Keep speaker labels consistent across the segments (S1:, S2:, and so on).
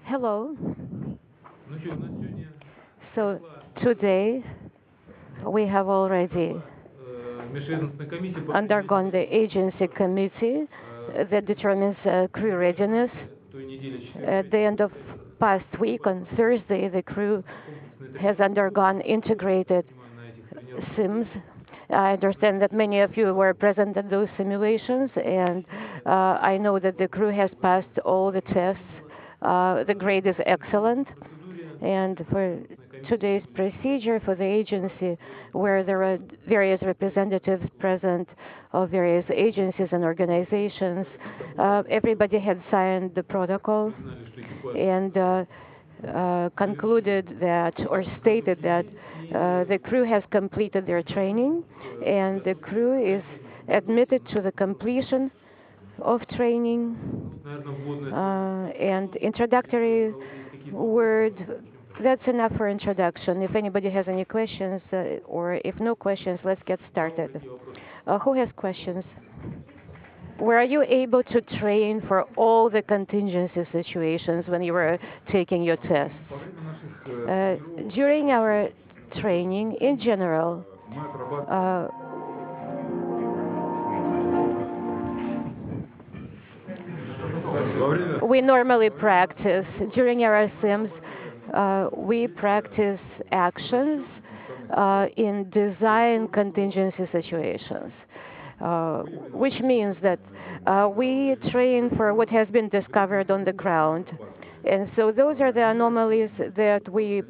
S1: Hello. So today we have already undergone the agency committee that determines crew readiness. At the end of past week, on Thursday, the crew has undergone integrated sims. I understand that many of you were present at those simulations, and I know that the crew has passed all the tests. The grade is excellent. And for today's procedure for the agency, where there are various representatives present of various agencies and organizations, everybody had signed the protocol and concluded that, or stated that, the crew has completed their training, and the crew is admitted to the completion of training. And introductory word, that's enough for introduction. If anybody has any questions, or if no questions, let's get started. Who has questions? Were you able to train for all the contingency situations when you were taking your tests? During our training, in general, we normally practice, during our sims, we practice actions in design contingency situations, which means that we train for what has been discovered on the ground. And so those are the anomalies that we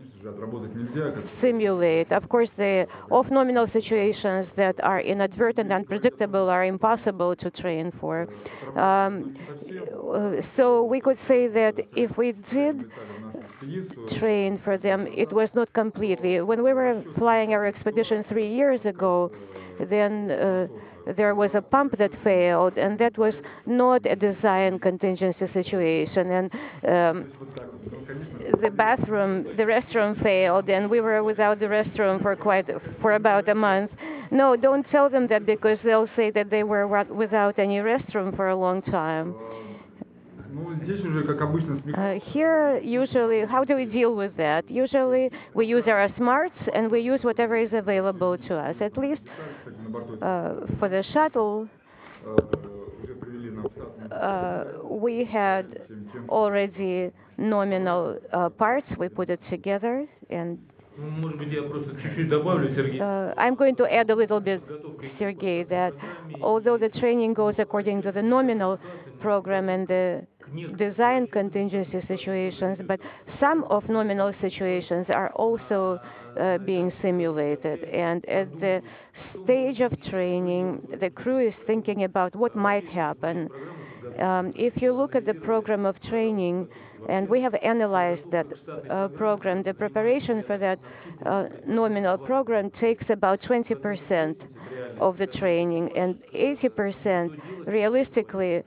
S1: simulate. Of course, the off-nominal situations that are inadvertent and unpredictable are impossible to train for. So we could say that if we did train for them, it was not completely. When we were flying our expedition 3 years ago, then there was a pump that failed, and that was not a design contingency situation. And the restroom failed, and we were without the restroom for about a month. No, don't tell them that, because they'll say that they were without any restroom for a long time. Here, usually, how do we deal with that? Usually, we use our smarts, and we use whatever is available to us. At least for the shuttle, we had already nominal parts. We put it together, and I'm going to add a little bit, Sergei, that although the training goes according to the nominal program and the design contingency situations, but some of nominal situations are also being simulated. And at the stage of training, the crew is thinking about what might happen. If you look at the program of training, and we have analyzed that program, the preparation for that nominal program takes about 20% of the training, and 80% realistically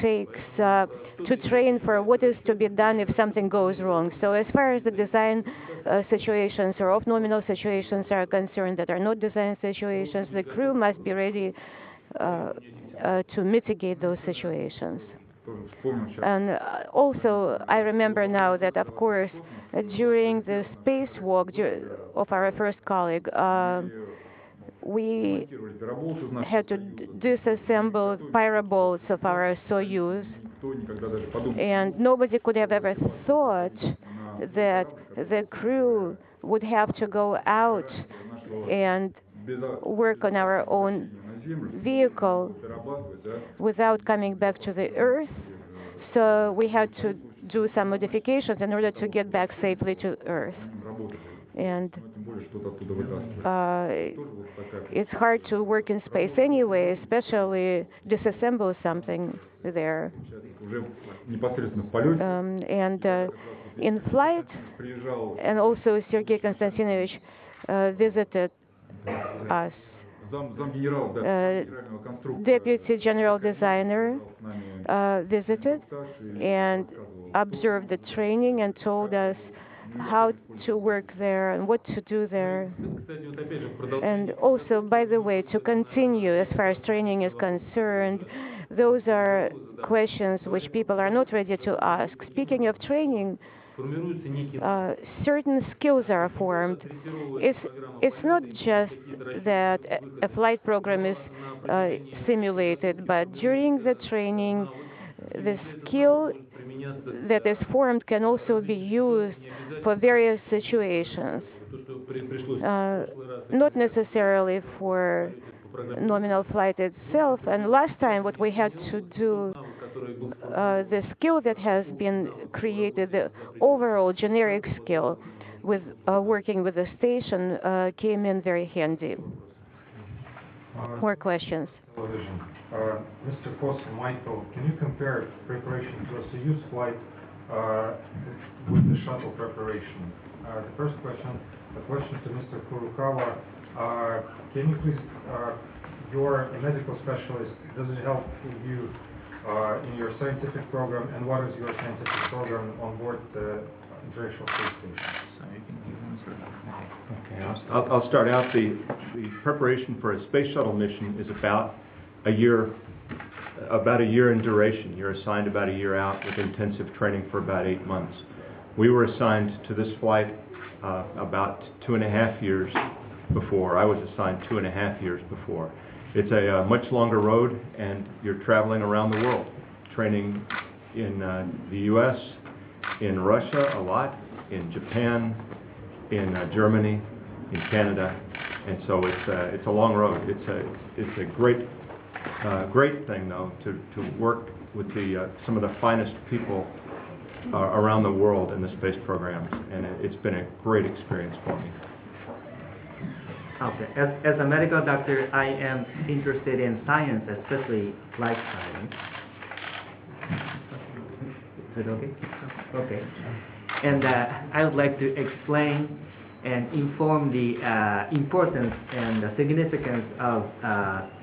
S1: takes to train for what is to be done if something goes wrong. So as far as the design situations or off-nominal situations are concerned that are not design situations, the crew must be ready to mitigate those situations. And also, I remember now that, of course, during the spacewalk of our first colleague, we had to disassemble pyrobolts of our Soyuz, and nobody could have ever thought that the crew would have to go out and work on our own vehicle without coming back to the Earth. So we had to do some modifications in order to get back safely to Earth. And it's hard to work in space anyway, especially disassemble something there. And in flight, and also Sergei Konstantinovich visited us. Deputy General Designer visited and observed the training and told us how to work there and what to do there. And also, by the way, to continue as far as training is concerned, those are questions which people are not ready to ask. Speaking of training, certain skills are formed. It's not just that a flight program is simulated, but during the training, the skill that is formed can also be used for various situations, not necessarily for nominal flight itself. And last time what we had to do, the skill that has been created, the overall generic skill with working with the station came in very handy. More questions?
S2: Television. Mr. Fossum, Michael, can you compare preparation to a Soyuz flight with the shuttle preparation? The first question, a question to Mr. Furukawa. Can you please, you're a medical specialist, does it help you in your scientific program, and what is your scientific program on board the International Space Station?
S3: Okay, I'll start out. The preparation for a space shuttle mission is about a year in duration. You're assigned about a year out with intensive training for about 8 months. We were assigned to this flight about 2.5 years before. I was assigned 2.5 years before. It's a much longer road, and you're traveling around the world, training in the U.S., in Russia a lot, in Japan, in Germany, in Canada, and so it's a long road. It's a great thing though to work with some of the finest people around the world in the space programs, and it's been a great experience for me.
S4: Okay. As a medical doctor, I am interested in science, especially life science. Is it okay? Okay. And I would like to explain and inform the importance and the significance of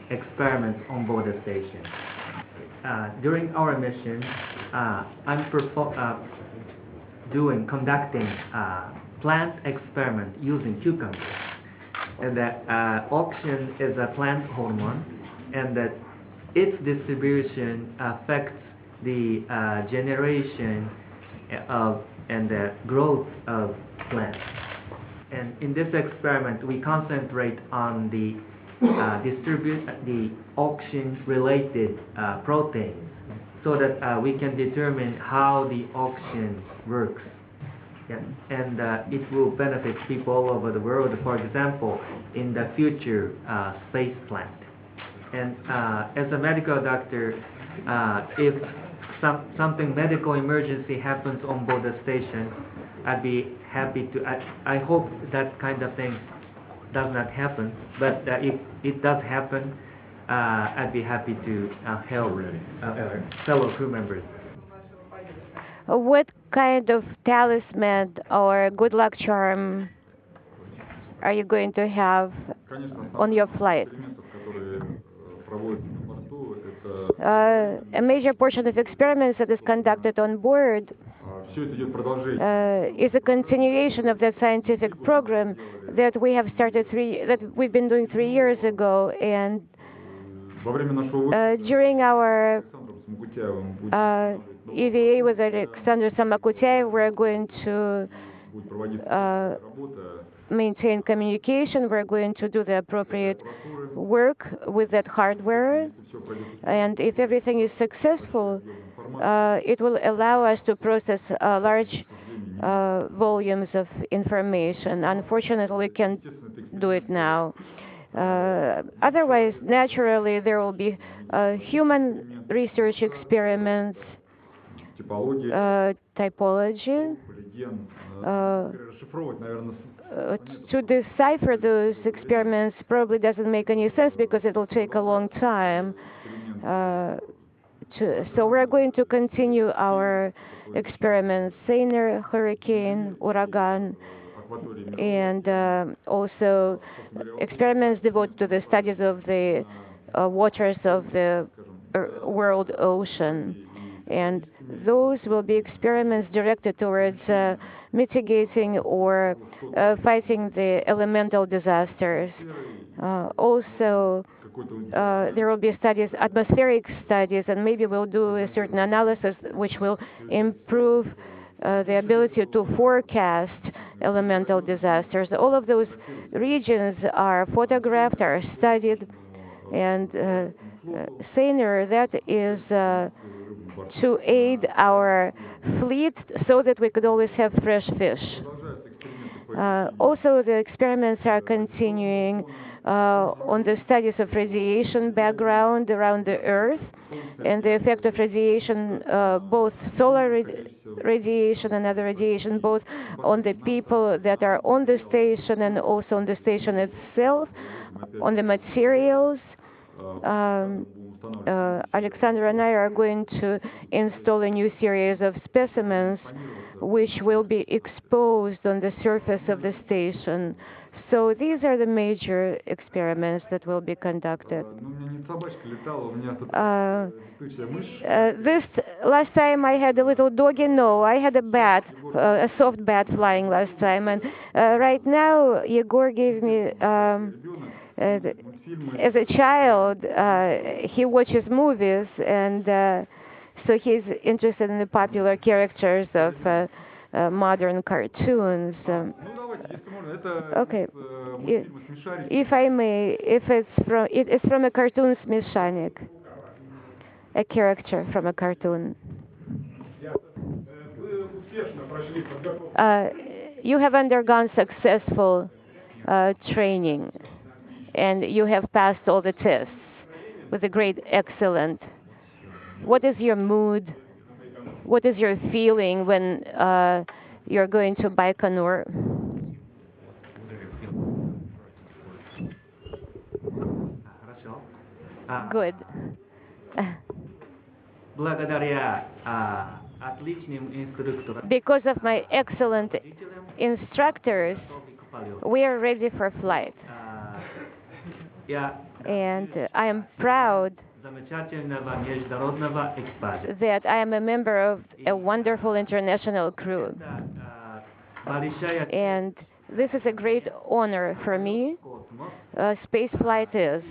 S4: experiments on board the station. During our mission, I'm conducting plant experiment using cucumbers. And that auxin is a plant hormone, and that its distribution affects the generation of and the growth of plants. And in this experiment, we concentrate on the auxin-related proteins, so that we can determine how the auxin works. Yeah. And it will benefit people all over the world, for example, in the future space plant. And as a medical doctor, if something medical emergency happens on board the station, I'd be happy to, I hope that kind of thing does not happen, but if it does happen, I'd be happy to help fellow crew members.
S1: What kind of talisman or good luck charm are you going to have on your flight? A major portion of experiments that is conducted on board is a continuation of that scientific program that we have started we've been doing 3 years ago, and during our EVA with Alexander Samakutyaev, we're going to maintain communication. We're going to do the appropriate work with that hardware, and if everything is successful, it will allow us to process large volumes of information. Unfortunately, we can't do it now. Otherwise, naturally, there will be human research experiments, typology. To decipher those experiments probably doesn't make any sense because it will take a long time. So we're going to continue our experiments, Saner, Hurricane, Uragan, and also experiments devoted to the studies of the waters of the world ocean. And those will be experiments directed towards mitigating or fighting the elemental disasters. Also, there will be studies, atmospheric studies, and maybe we'll do a certain analysis which will improve the ability to forecast elemental disasters. All of those regions are photographed, are studied, and Saner, that is to aid our fleet so that we could always have fresh fish. Also, the experiments are continuing on the studies of radiation background around the Earth and the effect of radiation, both solar radiation and other radiation, both on the people that are on the station and also on the station itself, on the materials. Alexander and I are going to install a new series of specimens which will be exposed on the surface of the station. So these are the major experiments that will be conducted. This last time I had a little doggy. No, I had a bat, a soft bat flying last time. And right now, Yegor gave me, as a child, he watches movies, and so he's interested in the popular characters of modern cartoons. Okay, if I may, it's from a cartoon Smishanik, a character from a cartoon. You have undergone successful training, and you have passed all the tests with a great excellent. What is your mood? What is your feeling when you're going to Baikonur? Good. Because of my excellent instructors, we are ready for flight. And I am proud that I am a member of a wonderful international crew. And this is a great honor for me. Space flight is.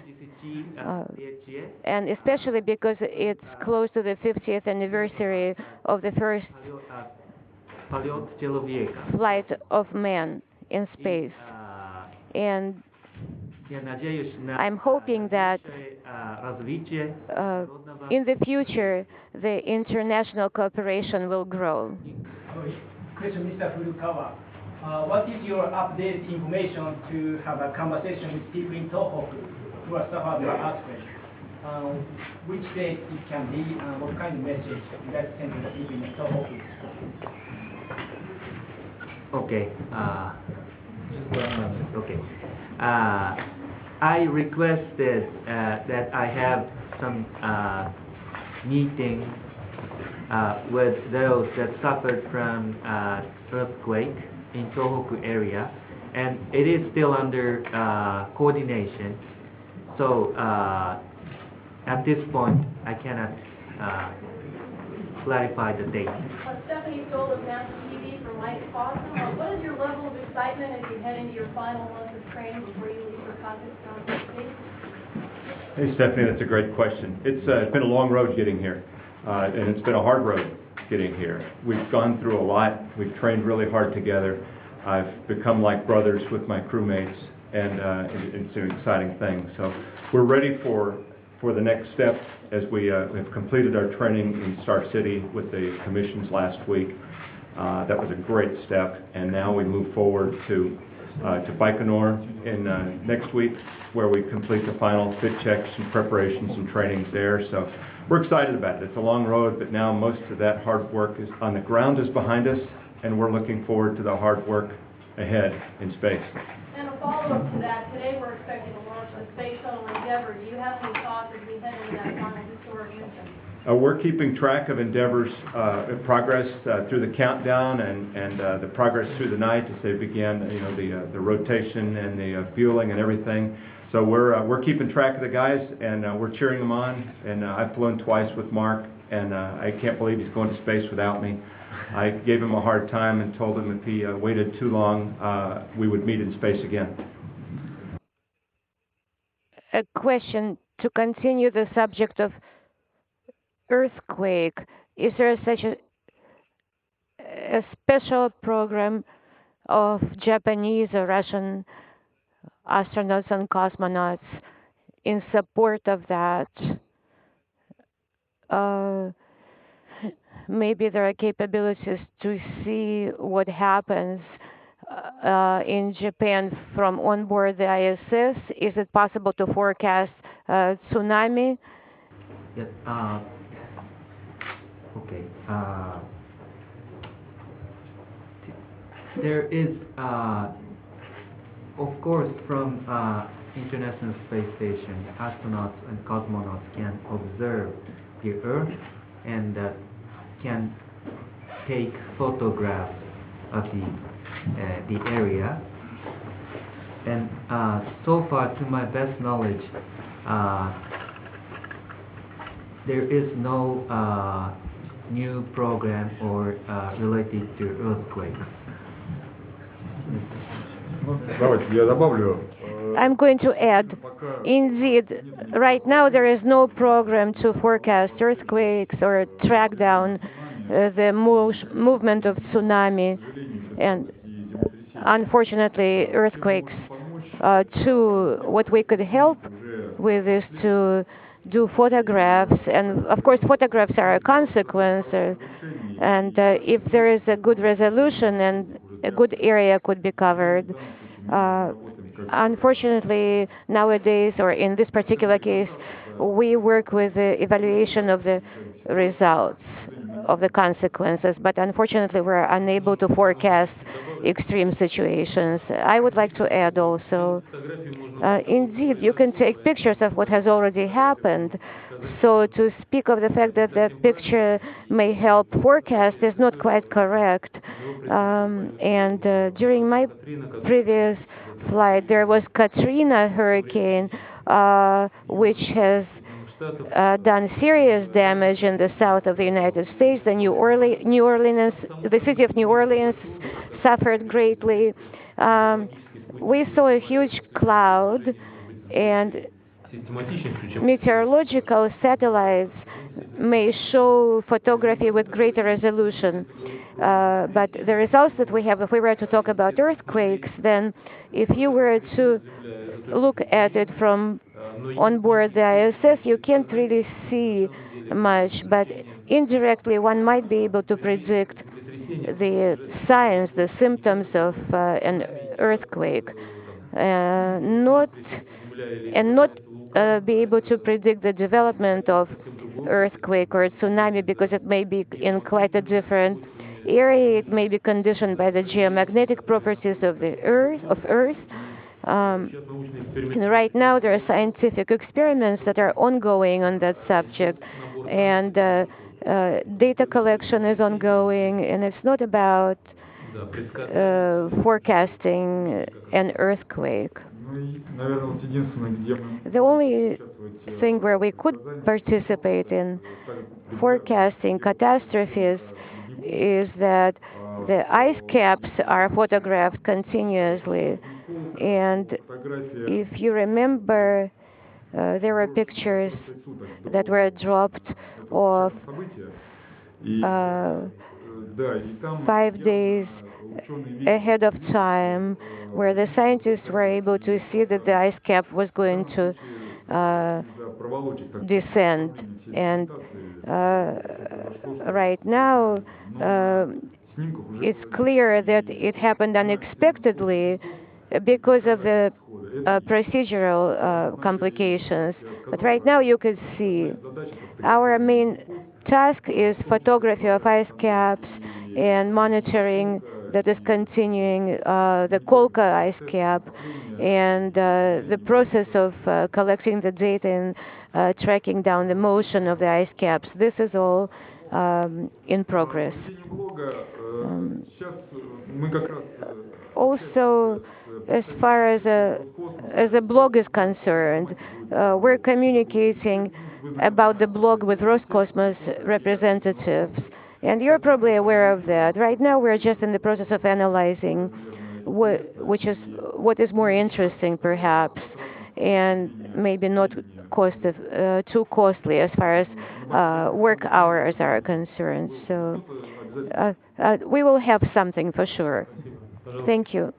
S1: And especially because it's close to the 50th anniversary of the first flight of man in space. And I'm hoping that in the future the international cooperation will grow.
S5: Question, Mr. Furukawa. What is your updated information to have a conversation with people in Tohoku who are suffered by earthquake? Which date it can be, and what kind of message you like to send to the people in Tohoku?
S4: Okay. Okay. I requested that I have some meeting with those that suffered from earthquake in Tohoku area, and it is still under coordination. So at this point, I cannot clarify the date.
S6: Stephanie Stoll of National TV from Fossum. What is your level of excitement as you head into your final months of training before you leave for Kazakhstan?
S3: Hey, Stephanie, that's a great question. It's been a long road getting here, and it's been a hard road getting here. We've gone through a lot. We've trained really hard together. I've become like brothers with my crewmates, and it's an exciting thing. So we're ready for the next step as we have completed our training in Star City with the commissions last week. That was a great step, and now we move forward to Baikonur in next week, where we complete the final fit checks and preparations and trainings there. So we're excited about it. It's a long road, but now most of that hard work is on the ground is behind us, and we're looking forward to the hard work ahead in space.
S6: And a follow-up to that, today we're expecting to launch the Space Shuttle Endeavour. Do you have any thoughts as we head into that final historic mission?
S3: We're keeping track of Endeavor's progress through the countdown and the progress through the night as they began, the rotation and the fueling and everything. So we're keeping track of the guys, and we're cheering them on. And I've flown twice with Mark, and I can't believe he's going to space without me. I gave him a hard time and told him if he waited too long, we would meet in space again.
S1: A question to continue the subject of earthquake. Is there such a special program of Japanese or Russian astronauts and cosmonauts in support of that? Maybe there are capabilities to see what happens in Japan from on board the ISS. Is it possible to forecast tsunami?
S4: Yes. Okay. There is, of course, from International Space Station, astronauts and cosmonauts can observe the Earth and can take photographs of the area. And so far, to my best knowledge, there is no new program or related to earthquakes.
S1: I'm going to add, indeed, right now there is no program to forecast earthquakes or track down the movement of tsunami. And unfortunately, earthquakes, too, what we could help with is to do photographs. And of course, photographs are a consequence. And if there is a good resolution and a good area could be covered, unfortunately, nowadays, or in this particular case, we work with the evaluation of the results of the consequences, but unfortunately, we're unable to forecast extreme situations. I would like to add also, indeed, you can take pictures of what has already happened. So to speak of the fact that the picture may help forecast is not quite correct. And during my previous flight, there was Katrina hurricane, which has done serious damage in the south of the United States. The the city of New Orleans suffered greatly. We saw a huge cloud, and meteorological satellites may show photography with greater resolution. But the results that we have, if we were to talk about earthquakes, then if you were to look at it from on board the ISS, you can't really see much, but indirectly one might be able to predict the signs, the symptoms of an earthquake, not be able to predict the development of earthquake or tsunami, because it may be in quite a different area. It may be conditioned by the geomagnetic properties of the Earth. And right now, there are scientific experiments that are ongoing on that subject, and data collection is ongoing, and it's not about forecasting an earthquake. The only thing where we could participate in forecasting catastrophes is that the ice caps are photographed continuously. And if you remember, there were pictures that were dropped of 5 days ahead of time, where the scientists were able to see that the ice cap was going to descend. And right now, it's clear that it happened unexpectedly because of the procedural complications. But right now you can see our main task is photography of ice caps and monitoring that is continuing the Kolka ice cap, and the process of collecting the data and tracking down the motion of the ice caps. This is all in progress. Also, as far as a blog is concerned, we're communicating about the blog with Roscosmos representatives, and you're probably aware of that. Right now, we're just in the process of analyzing what is more interesting, perhaps, and maybe not too costly as far as work hours are concerned. So we will have something for sure. Thank you.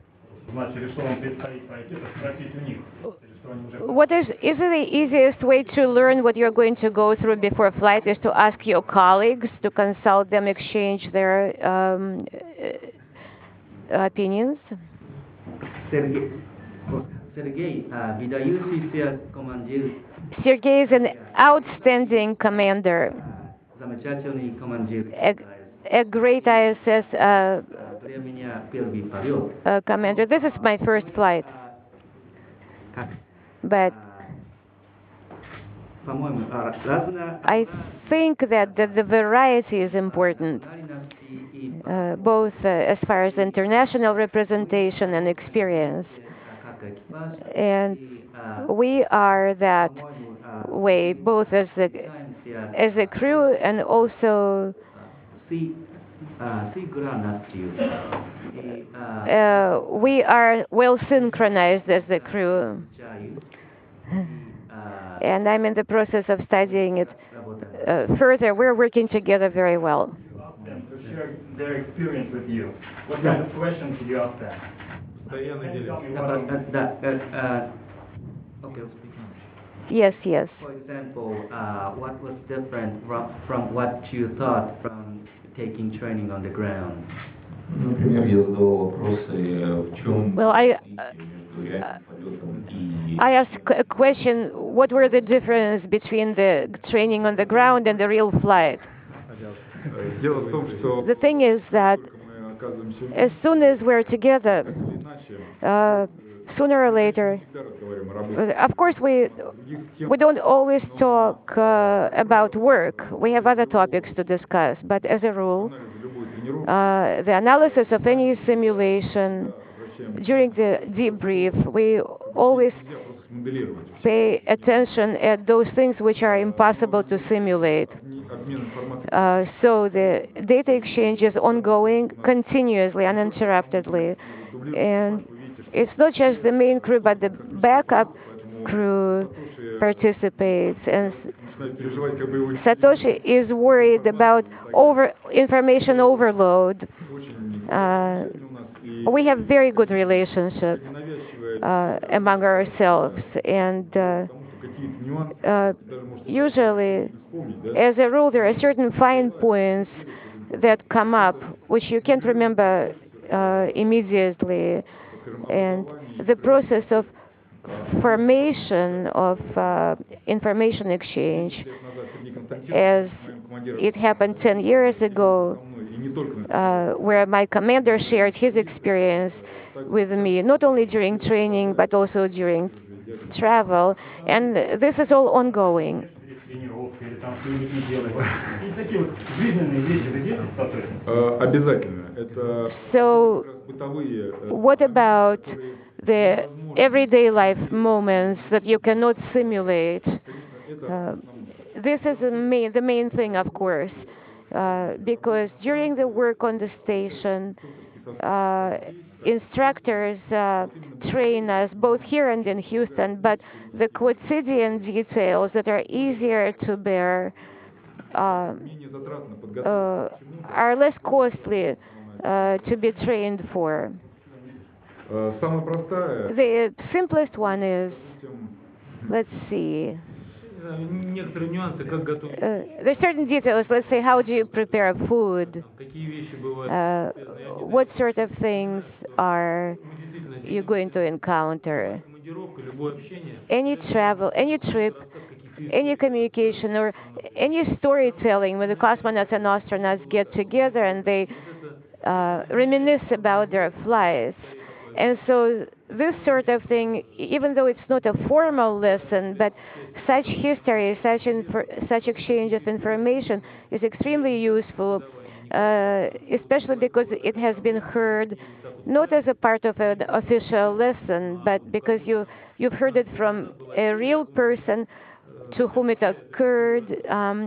S1: Is the easiest way to learn what you're going to go through before flight is to ask your colleagues, to consult them, exchange their opinions? Sergei is an outstanding commander, a great ISS commander. This is my first flight, but I think that the variety is important, both as far as international representation and experience. And we are that way, both as a crew and also we are well synchronized as a crew. And I'm in the process of studying it further. We're working together very well.
S7: Them to share their experience with you. What kind of questions did you ask them?
S1: Yes, yes.
S4: For example, what was different from what you thought from taking training on the ground?
S1: Well, I asked a question, what were the difference between the training on the ground and the real flight? The thing is that as soon as we're together, sooner or later, of course we don't always talk about work. We have other topics to discuss, but as a rule, the analysis of any simulation during the debrief, we always pay attention at those things which are impossible to simulate. So the data exchange is ongoing continuously, uninterruptedly. And it's not just the main crew, but the backup crew participates. And Satoshi is worried about information overload. We have very good relationship among ourselves, and usually, as a rule, there are certain fine points that come up which you can't remember immediately, and the process of formation of information exchange, as it happened 10 years ago, where my commander shared his experience with me, not only during training, but also during travel, and this is all ongoing. So, what about the everyday life moments that you cannot simulate? This is the main thing, of course, because during the work on the station, instructors train us both here and in Houston, but the quotidian details that are easier to bear are less costly to be trained for. The simplest one is, let's see, there's certain details. Let's say, how do you prepare food? What sort of things are you going to encounter? Any travel, any trip, any communication, or any storytelling when the cosmonauts and astronauts get together and they reminisce about their flights. And so this sort of thing, even though it's not a formal lesson, but such history, such exchange of information is extremely useful, especially because it has been heard not as a part of an official lesson, but because you've heard it from a real person to whom it occurred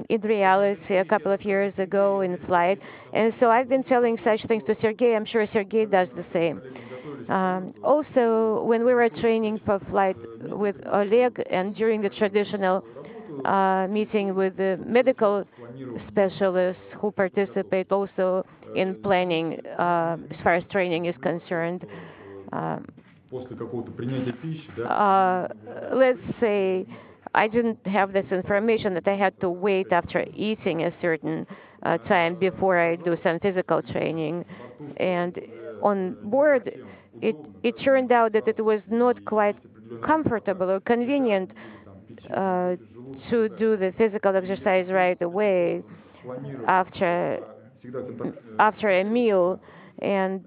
S1: in reality a couple of years ago in flight. And so I've been telling such things to Sergei. I'm sure Sergei does the same. Also, when we were training for flight with Oleg and during the traditional meeting with the medical specialists who participate also in planning as far as training is concerned, let's say I didn't have this information that I had to wait after eating a certain time before I do some physical training. And on board, it turned out that it was not quite comfortable or convenient to do the physical exercise right away after a meal. And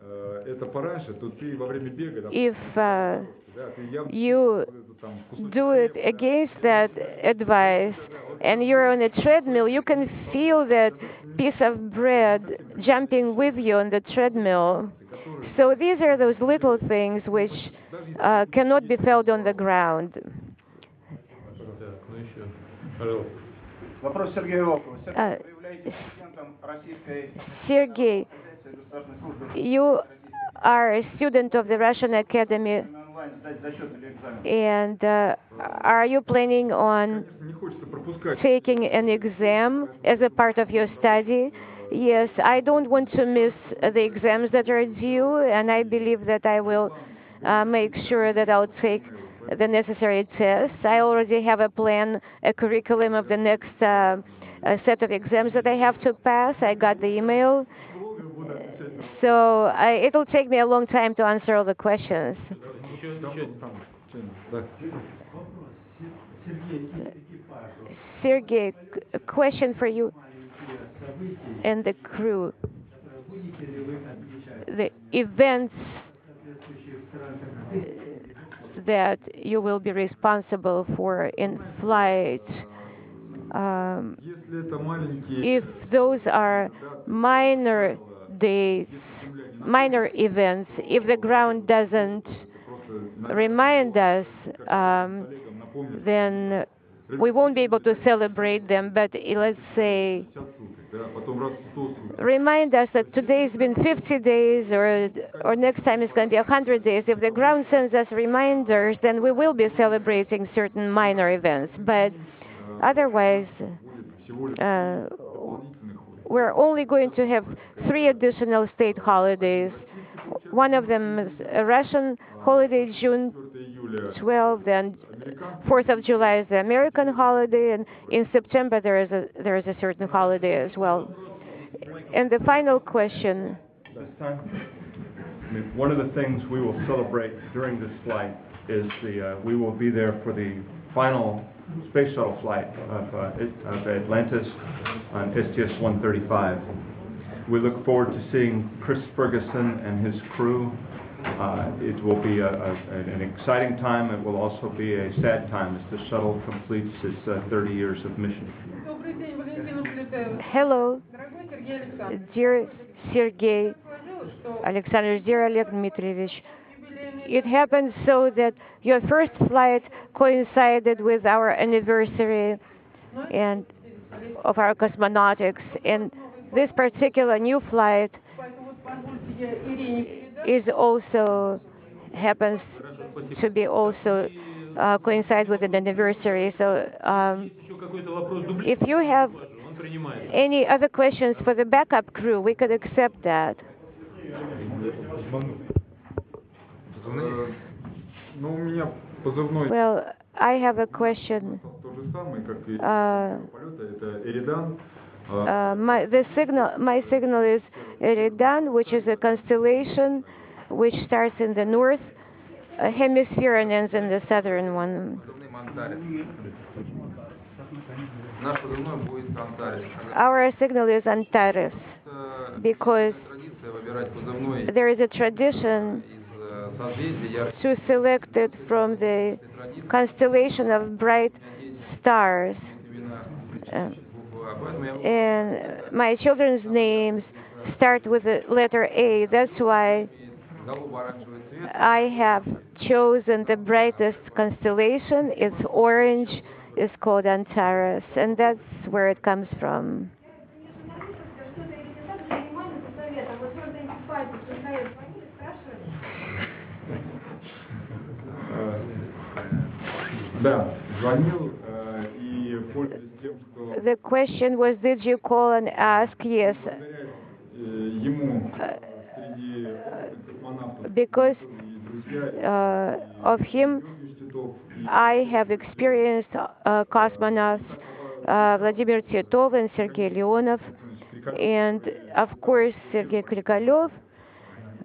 S1: if you do it against that advice and you're on a treadmill, you can feel that piece of bread jumping with you on the treadmill. So these are those little things which cannot be felt on the ground. Sergei, you are a student of the Russian Academy, and are you planning on taking an exam as a part of your study? Yes, I don't want to miss the exams that are due, and I believe that I will make sure that I'll take the necessary tests. I already have a plan, a curriculum of the next set of exams that I have to pass. I got the email. So it'll take me a long time to answer all the questions. Sergei, a question for you and the crew. The events that you will be responsible for in flight, if those are minor days, minor events, if the ground doesn't remind us, then we won't be able to celebrate them. But let's say, remind us that today's been 50 days, or next time it's going to be 100 days. If the ground sends us reminders, then we will be celebrating certain minor events. But otherwise, we're only going to have 3 additional state holidays. One of them is a Russian holiday, June 12th, and 4th of July is the American holiday, and in September there is a certain holiday as well. And the final question.
S3: One of the things we will celebrate during this flight is we will be there for the final space shuttle flight of Atlantis on STS-135. We look forward to seeing Chris Ferguson and his crew. It will be an exciting time. It will also be a sad time as the shuttle completes its 30 years of mission.
S1: Hello, dear Sergei Alexandrovich, dear Oleg Dmitrievich. It happened so that your first flight coincided with our anniversary and of our cosmonautics, and this particular new flight is also happens to be also coincide with an anniversary. So if you have any other questions for the backup crew, we could accept that. Well, I have a question. My signal is Readies, which is a constellation which starts in the north hemisphere and ends in the southern one. Our signal is Antares because there is a tradition to select it from the constellation of bright stars. And my children's names start with the letter A. That's why I have chosen the brightest constellation. It's orange is called Antares, and that's where it comes from. The question was, did you call and ask? Yes. Because of him, I have experienced cosmonauts Vladimir Titov and Sergei Leonov, and of course Sergei Krikalev.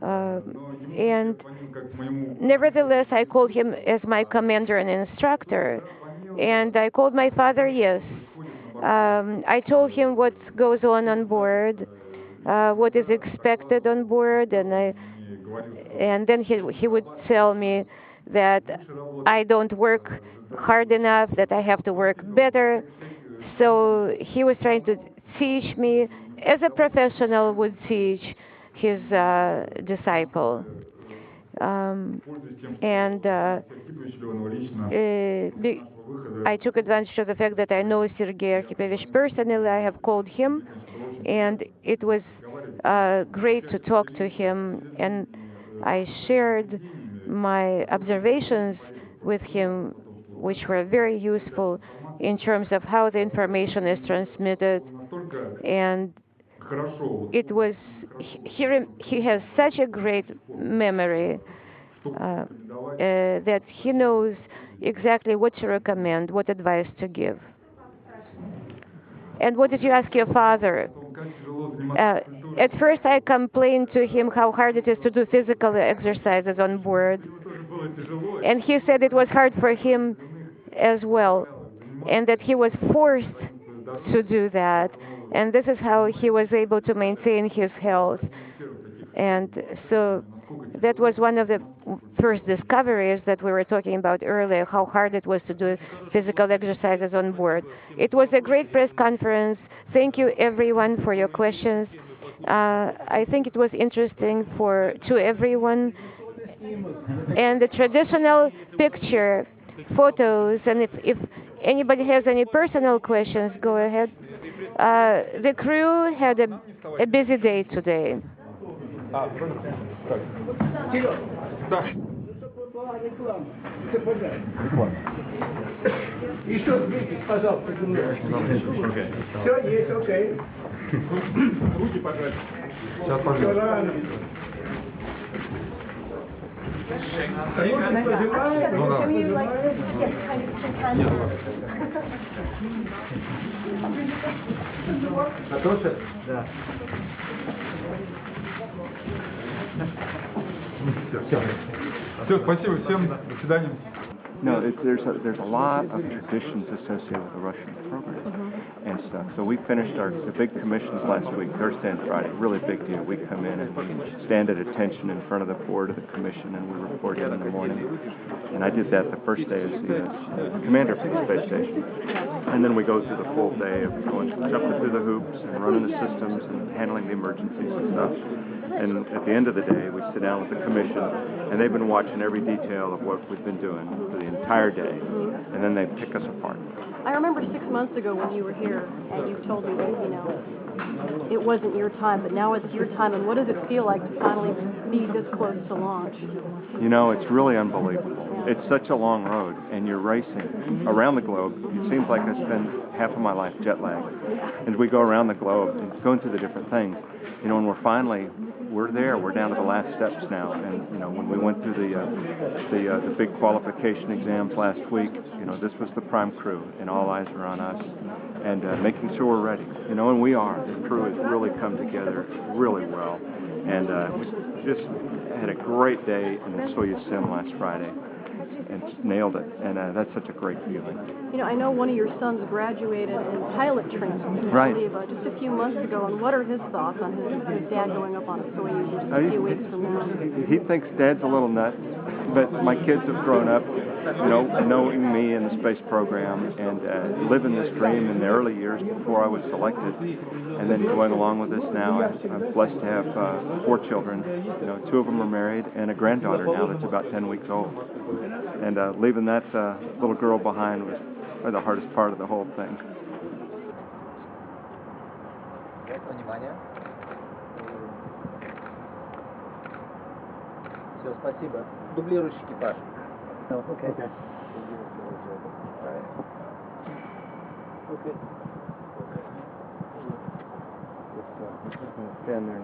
S1: And nevertheless, I called him as my commander and instructor. And I called my father, yes. I told him what goes on board, what is expected on board, and then he would tell me that I don't work hard enough, that I have to work better. So he was trying to teach me as a professional would teach his disciple. I took advantage of the fact that I know Sergei Arkhipyevich personally. I have called him, and it was great to talk to him, and I shared my observations with him, which were very useful in terms of how the information is transmitted. And it was, he has such a great memory that he knows exactly what to recommend, what advice to give. And what did you ask your father? At first I complained to him how hard it is to do physical exercises on board. And he said it was hard for him as well, and that he was forced to do that. And this is how he was able to maintain his health. And so that was one of the first discoveries that we were talking about earlier, how hard it was to do physical exercises on board. It was a great press conference. Thank you, everyone, for your questions. I think it was interesting to everyone. And the traditional picture, photos, and if anybody has any personal questions, go ahead. The crew had a busy day today.
S8: Все, спасибо всем, до свидания.
S3: No, there's a lot of traditions associated with the Russian program and stuff. So we finished the big commissions last week, Thursday and Friday. Really big deal. We come in and we stand at attention in front of the board of the commission, and we report in the morning. And I did that the first day as the commander for the space station. And then we go through the full day of jumping through the hoops and running the systems and handling the emergencies and stuff. And at the end of the day, we sit down with the commission, and they've been watching every detail of what we've been doing for the entire day, and then they pick us apart.
S9: I remember 6 months ago when you were here, and you told me that, it wasn't your time, but now it's your time, and what does it feel like to finally be this close to launch?
S3: It's really unbelievable. It's such a long road, and you're racing around the globe. It seems like I spend half of my life jet lagged. As we go around the globe and going through the different things, and we're there. We're down to the last steps now. And when we went through the big qualification exams last week, this was the prime crew, and all eyes are on us, and making sure we're ready. And we are. The crew has really come together really well, and we just had a great day in the Soyuz sim last Friday, and nailed it. And that's such a great feeling.
S9: I know one of your sons graduated in pilot training,
S3: right,
S9: just a few months ago, and what are his thoughts on his dad going up on a Soyuz just a few weeks from now?
S3: He thinks Dad's a little nuts, but my kids have grown up, knowing me in the space program and living this dream in the early years before I was selected, and then going along with this now. I'm blessed to have 4 children. 2 of them are married, and a granddaughter now that's about 10 weeks old. And leaving that little girl behind was
S10: are the hardest part of the whole thing.
S11: Внимание. Все, спасибо. Дублирующий экипаж. Okay. Okay. Okay.
S10: Stand there.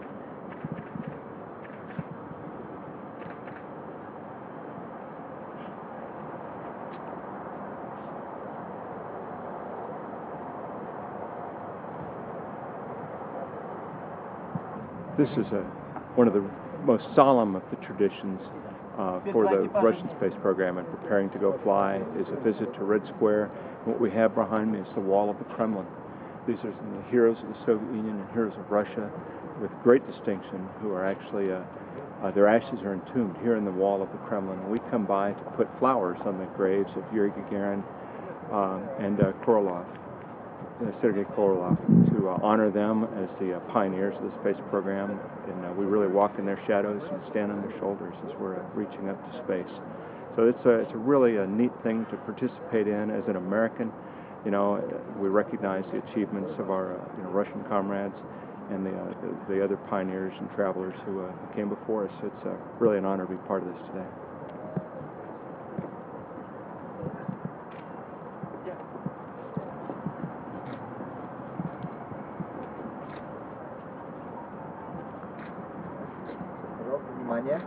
S10: This is one of the most solemn of the traditions for the Russian space program, and preparing to go fly is a visit to Red Square. And what we have behind me is the wall of the Kremlin. These are the heroes of the Soviet Union and heroes of Russia with great distinction who are actually, their ashes are entombed here in the wall of the Kremlin. And we come by to put flowers on the graves of Yuri Gagarin and Sergei Volkov, to honor them as the pioneers of the space program, and we really walk in their shadows and stand on their shoulders as we're reaching up to space. So it's a really a neat thing to participate in as an American. You know, we recognize the achievements of our Russian comrades and the other pioneers and travelers who came before us. It's really an honor to be part of this today.
S11: Внимание.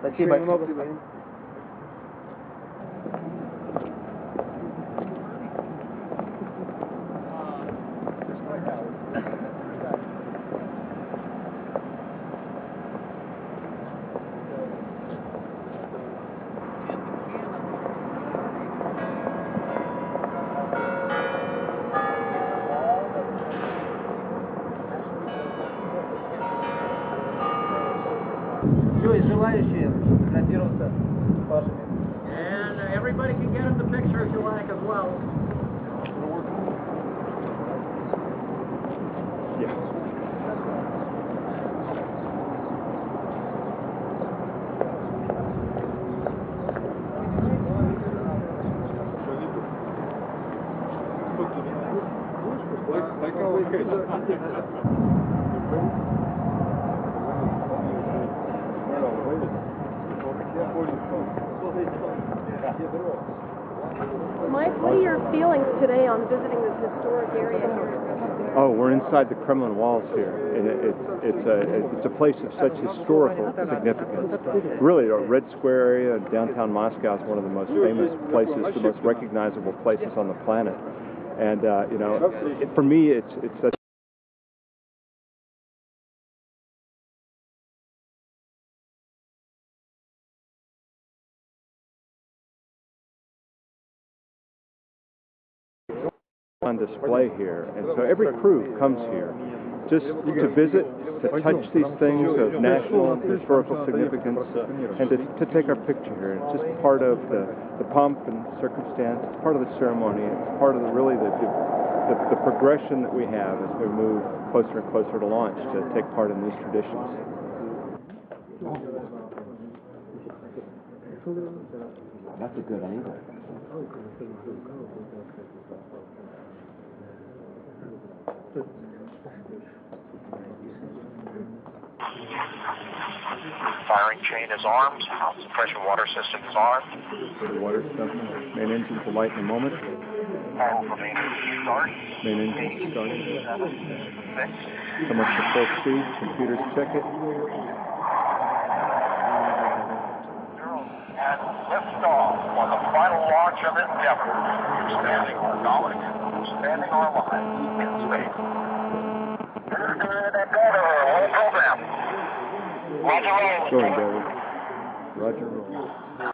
S11: Спасибо.
S12: And everybody can get in the picture if you like as well.
S9: Mike, what are your feelings today on visiting this historic area here?
S10: Oh, we're inside the Kremlin walls here, and it's a place of such historical significance. Really, the Red Square area in downtown Moscow is one of the most famous places, the most recognizable places on the planet. And for me, it's such on display here, and so every crew comes here just to visit, to touch these things of national historical significance, and to take our picture here. It's just part of the pomp and circumstance. It's part of the ceremony. It's part of the progression that we have as we move closer and closer to launch to take part in these traditions.
S13: That's a good angle.
S14: Firing chain is armed. Suppression water system is armed.
S10: The water system, main engines will light in a moment.
S14: Power for main engine start.
S10: Main engine starting.
S14: 7, 6.
S10: Come up to full speed. Computers check it.
S14: And liftoff on the final launch of Endeavour. Expanding our knowledge, expanding our lives in space. Endeavour, whole program. Roger roll.
S10: Go, Endeavour. Roger roll.